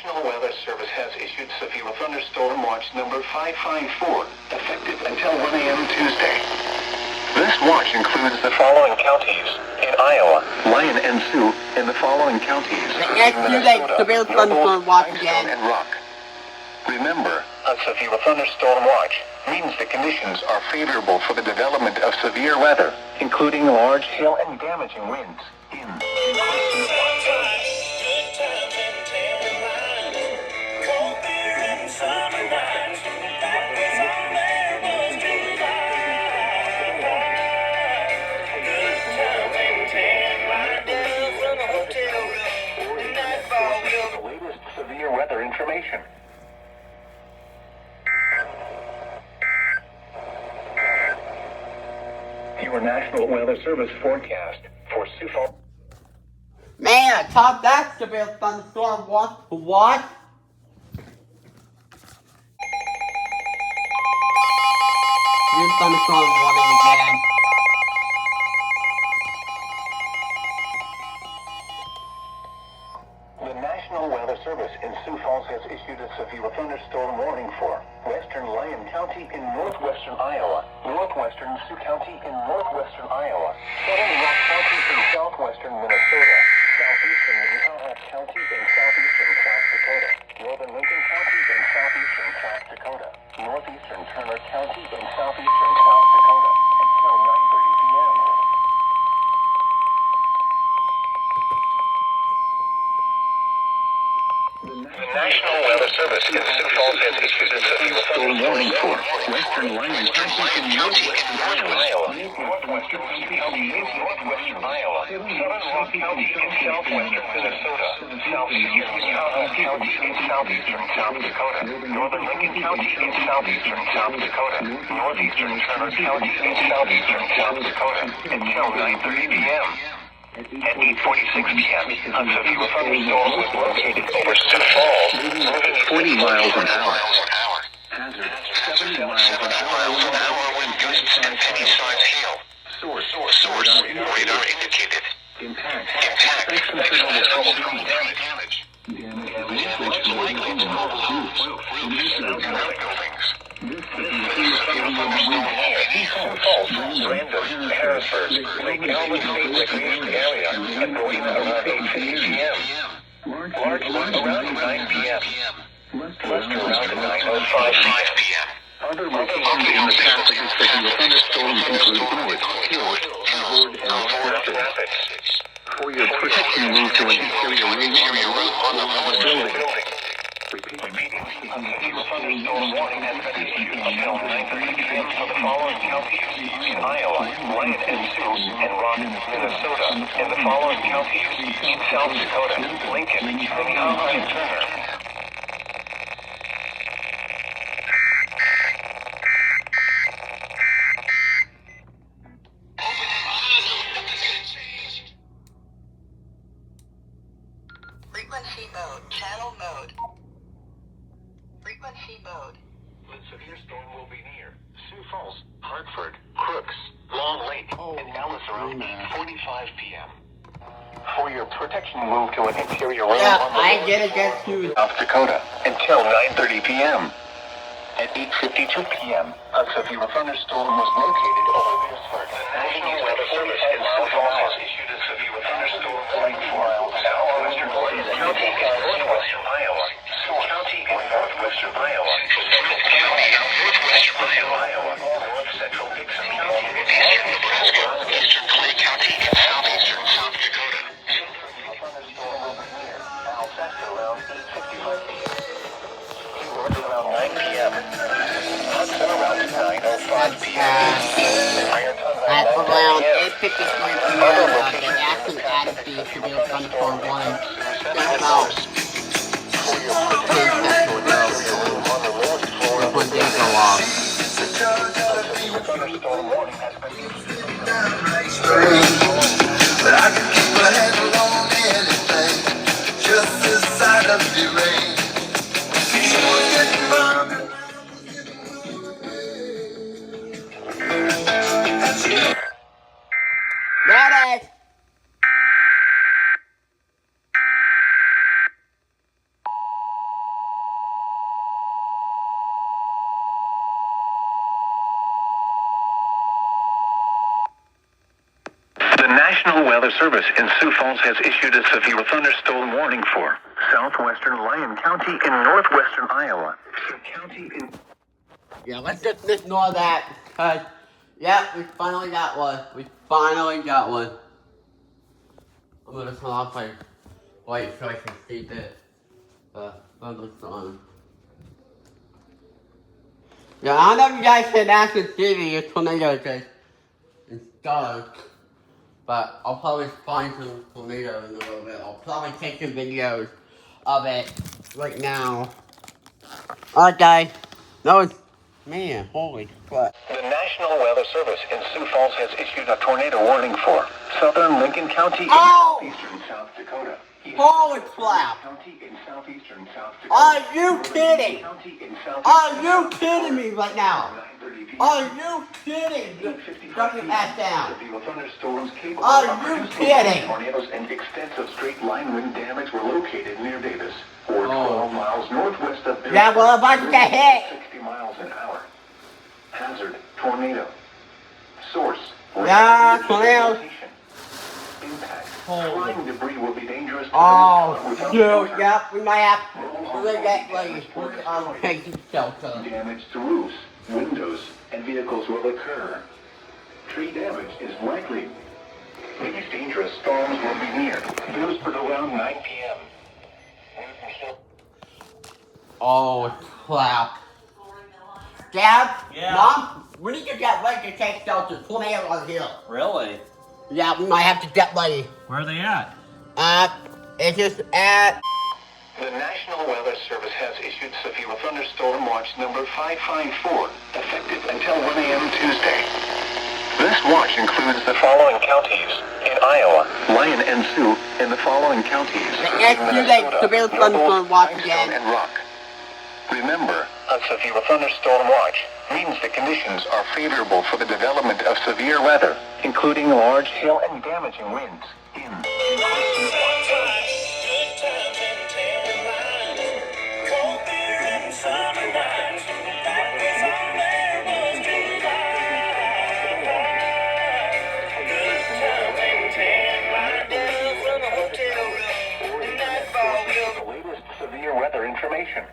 National Weather Service has issued severe thunderstorm watch number 554, effective until 1 a.m. Tuesday. This watch includes the following counties in Iowa, Lyon and Sioux in the following counties, Minnesota, Noble, Limestone, and Rock. Remember, a severe thunderstorm watch means the conditions are favorable for the development of severe weather, including large hail and damaging winds in the latest severe weather information. Your National Weather Service forecast for Sioux Falls. Man, I thought that's the big thunderstorm. What? Big thunderstorm warning again. The National Weather Service in Sioux Falls has issued a severe thunderstorm warning for western Lyon County in northwestern Iowa, northwestern Sioux County in northwestern Iowa, southern Rock County in southwestern Minnesota, southeastern Minnehaha County in southeastern South Dakota, northern Lincoln County in southeastern South Dakota, northeastern Turner County in southeastern South Dakota, until 9:30 p.m. The National Weather Service in Sioux Falls has issued a severe thunderstorm warning for western Lyon County in northwestern Iowa, northwestern Sioux County in northwestern Iowa, southern Rock County in southwestern Minnesota, southeastern Minnehaha County in southeastern South Dakota, northern Lincoln County in southeastern South Dakota, northeastern Turner County in southeastern South Dakota, until 9:30 p.m. At 8:46 p.m., a severe thunderstorm was located over Sioux Falls, moving 40 miles an hour. Hazard, 70 miles an hour with gusts and penny-sized hail. Source, radar indicated. Impact, considerable damage. Damage likely to roofs and other buildings. This Sioux Falls, Brandon, Harrisburg, Lake Alvin State Recreation Area, and Galena around 8:50 p.m. Large around 9 p.m. Lester around 9:05 p.m. Other locations in the passages for the thunderstorms include North, Hill, and Fort Rapids. For your protection, move to an interior room on the lowest building. Repeating, a severe thunderstorm warning has been issued until 9:30 p.m. for the following counties in Iowa, Lyon and Sioux, and Rock, Minnesota, and the following counties in South Dakota, Lincoln, Minnehaha, and Turner. Frequency mode, channel mode. Frequency mode. The severe storm will be near Sioux Falls, Hartford, Crooks, Long Lake, and Dallas around 8:45 p.m. For your protection, move to an interior room on the South Dakota until 9:30 p.m. At 8:52 p.m., a severe thunderstorm was located over Vicksburg. The National Weather Service in Sioux Falls has issued a severe thunderstorm warning for southwestern County in northwestern Iowa, Sioux County in northwestern Iowa, Central County in northwestern Iowa, north central Dixon County in eastern Nebraska, eastern Clay County in southeastern South Dakota. A thunderstorm over here, Alcesta around 8:55 p.m. Around 9 p.m. Hudson around 9:05 p.m. At around 8:53 p.m., they actually added the severe thunderstorm warning. Think about 10 seconds ago when they go off. But I can keep my handle on anything, just this side of the rain. People getting by. Got it! National Weather Service in Sioux Falls has issued a severe thunderstorm warning for southwestern Lyon County in northwestern Iowa. Yeah, let's just ignore that. Cause, yeah, we finally got one. We finally got one. I'm gonna turn off my light so I can see the thunderstorm. Yeah, I don't know if you guys can actually see the tornado because it's dark. But I'll probably find some tornadoes in a little bit. I'll probably take some videos of it right now. Alright guys. No, man, holy crap. The National Weather Service in Sioux Falls has issued a tornado warning for southern Lincoln County in southeastern South Dakota. Holy crap. County in southeastern South Dakota. Are you kidding? Are you kidding me right now? Are you kidding? Shut your ass down. Are you kidding? Tornadoes and extensive straight line wind damage were located near Davis, or 12 miles northwest of Davis. Yeah, well, about to get hit. 60 miles an hour. Hazard, tornado. Source. Yeah, tornado. Impact. Flying debris will be dangerous. Oh, dude, yep, we might have to get ready for taking shelter. Damage to roofs, windows, and vehicles will occur. Tree damage is likely. These dangerous storms will be near. News for around 9 p.m. Oh, crap. Dad? Yeah? Mom? We need to get ready to take shelter. Tornado on the hill. Really? Yeah, we might have to get ready. Where are they at? It's just at... The National Weather Service has issued severe thunderstorm watch number 554, effective until 1 a.m. Tuesday. This watch includes the following counties in Iowa, Lyon and Sioux, in the following counties. Next Tuesday, severe thunderstorm watch again. And Rock. Remember, a severe thunderstorm watch means the conditions are favorable for the development of severe weather, including large hail and damaging winds in the latest severe weather information.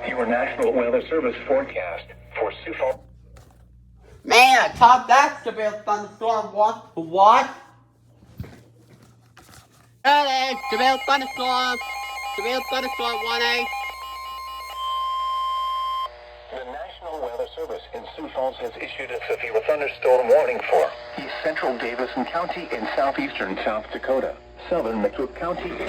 Your National Weather Service forecast for Sioux Falls. Man, top that severe thunderstorm watch. What? Hey, severe thunderstorm. Severe thunderstorm 1A. The National Weather Service in Sioux Falls has issued a severe thunderstorm warning for East Central Davison County in southeastern South Dakota, southern McCook County in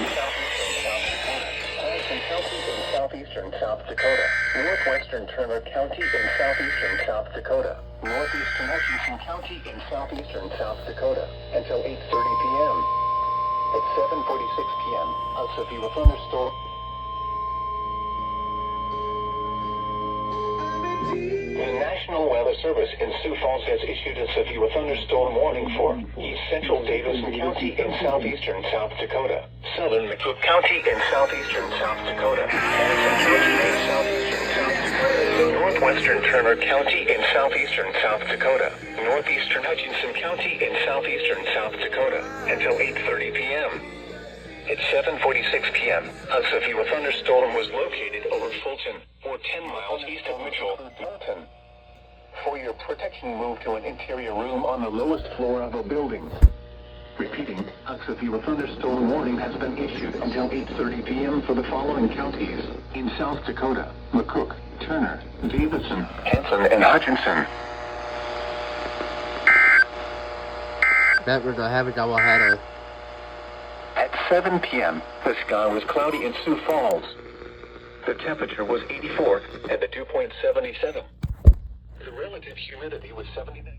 southeastern South Dakota, northwestern Turner County in southeastern South Dakota, northeastern Hutchinson County in southeastern South Dakota, until 8:30 p.m. At 7:46 p.m., a severe thunderstorm. The National Weather Service in Sioux Falls has issued a severe thunderstorm warning for East Central Davison County in southeastern South Dakota, southern McCook County in southeastern South Dakota, Madison County in southeastern South Dakota, northwestern Turner County in southeastern South Dakota, northeastern Hutchinson County in southeastern South Dakota, until 8:30 p.m. At 7:46 p.m., a severe thunderstorm was located over Fulton, or 10 miles east of Mitchell, Mountain. For your protection, move to an interior room on the lowest floor of a building. Repeating, a severe thunderstorm warning has been issued until 8:30 p.m. for the following counties in South Dakota: McCook, Turner, Davison, Hanson, and Hutchinson. That was a heavy doubleheader. At 7 p.m., the sky was cloudy in Sioux Falls. The temperature was 84 and the dew point 77. The relative humidity was 79.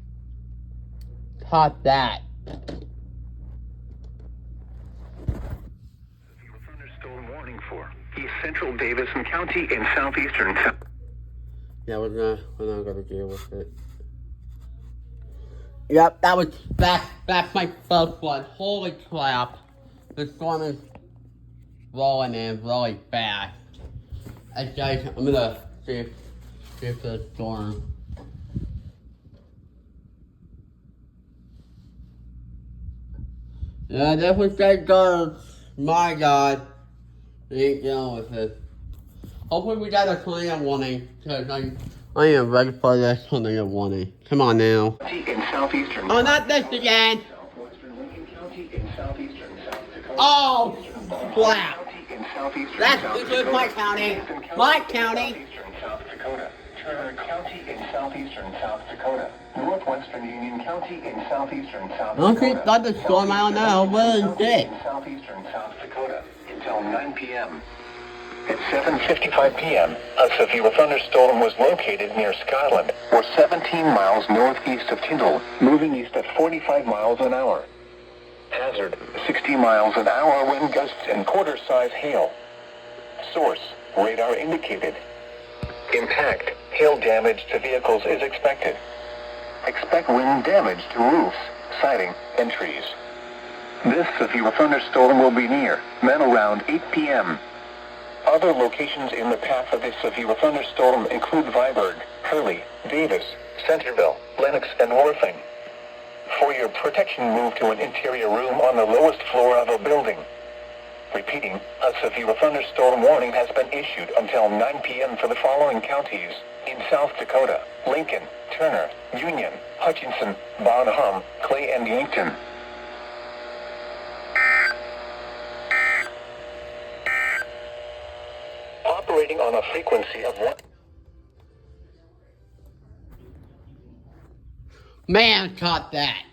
Top that. Severe thunderstorm warning for East Central Davison County in southeastern. Yeah, we're not gonna deal with it. Yep, that's my first one. Holy crap. The storm is rolling in really fast. And guys, I'm gonna see if due to the storm. Yeah, this was that goes. My God. I ain't dealing with it. Hopefully we got a tornado warning, because I am ready for this tornado warning. Come on now. In southeastern. Oh, not this again! Southwestern Lincoln County in southeastern South Dakota. Oh, crap! In southeastern That's South includes my county. My county. Southeastern South Dakota. Turner County in southeastern South Dakota. Northwestern Union County in southeastern South I don't Dakota. think that's a storm, I don't know. What is it? In southeastern South Dakota until 9 p.m. At 7:55 p.m., a severe thunderstorm was located near Scotland, or 17 miles northeast of Tyndall, moving east at 45 miles an hour. Hazard, 60 miles an hour wind gusts and quarter-size hail. Source, radar indicated. Impact, hail damage to vehicles is expected. Expect wind damage to roofs, siding, and trees. This severe thunderstorm will be near men around 8 p.m. Other locations in the path of this severe thunderstorm include Viborg, Hurley, Davis, Centerville, Lenox, and Worthing. For your protection, move to an interior room on the lowest floor of a building. Repeating, a severe thunderstorm warning has been issued until 9 p.m. for the following counties in South Dakota: Lincoln, Turner, Union, Hutchinson, Bonham, Clay, and Yankton. Operating on a frequency of 1. Man caught that.